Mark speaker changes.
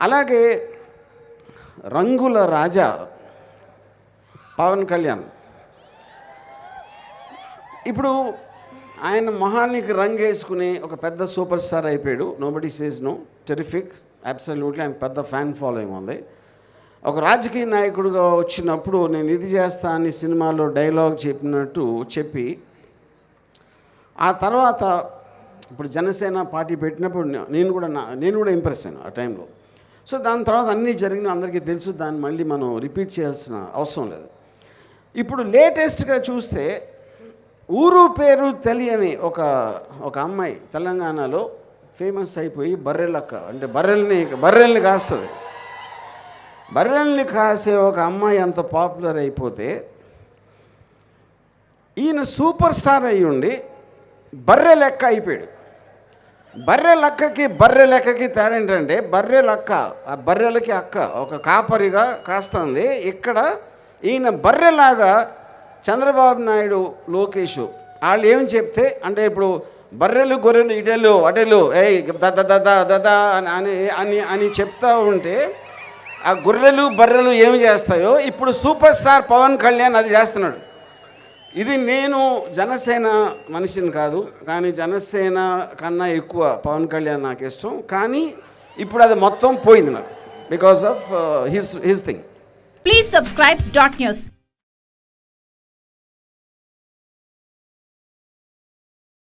Speaker 1: అలాగే రంగుల రాజా పవన్ కళ్యాణ్. ఇప్పుడు ఆయన మొహానికి రంగు వేసుకుని ఒక పెద్ద సూపర్ స్టార్ అయిపోయాడు. Nobody says no, terrific, absolutely. ఆయన పెద్ద ఫ్యాన్ ఫాలోయింగ్ ఉంది. ఒక రాజకీయ నాయకుడిగా వచ్చినప్పుడు నేను ఇది చేస్తా అని సినిమాలో డైలాగ్ చెప్పినట్టు చెప్పి ఆ తర్వాత ఇప్పుడు జనసేన పార్టీ పెట్టినప్పుడు నేను కూడా ఇంప్రెస్ అయ్యాను ఆ టైంలో. సో దాని తర్వాత అన్నీ జరిగిన అందరికీ తెలుసు, దాన్ని మళ్ళీ మనం రిపీట్ చేయాల్సిన అవసరం లేదు. ఇప్పుడు లేటెస్ట్గా చూస్తే ఊరు పేరు తెలియని ఒక అమ్మాయి తెలంగాణలో ఫేమస్ అయిపోయి బర్రెలక్క, అంటే బర్రెల్ని కాస్తుంది. బర్రెల్ని కాసే ఒక అమ్మాయి అంత పాపులర్ అయిపోతే ఈయన సూపర్ స్టార్ అయ్యి ఉండి బర్రె లెక్క అయిపోయాడు. బర్రె లెక్కకి తేడా ఏంటంటే బర్రెలక్క, ఆ బర్రెలకి అక్క ఒక కాపరిగా కాస్తుంది. ఇక్కడ ఈయన బర్రెలాగా చంద్రబాబు నాయుడు, లోకేష్ వాళ్ళు ఏమి చెప్తే, అంటే ఇప్పుడు బర్రెలు గొర్రెలు ఇటెలు అటెలు దదా అని చెప్తా ఉంటే ఆ గొర్రెలు బర్రెలు ఏమి చేస్తాయో ఇప్పుడు సూపర్ స్టార్ పవన్ కళ్యాణ్ అది చేస్తున్నాడు. ఇది నేను జనసేన మనిషిని కాదు, కానీ జనసేన కన్నా ఎక్కువ పవన్ కళ్యాణ్ నాకు ఇష్టం. కానీ ఇప్పుడు అది మొత్తం పోయింది నాకు because of his thing.
Speaker 2: Please subscribe .news.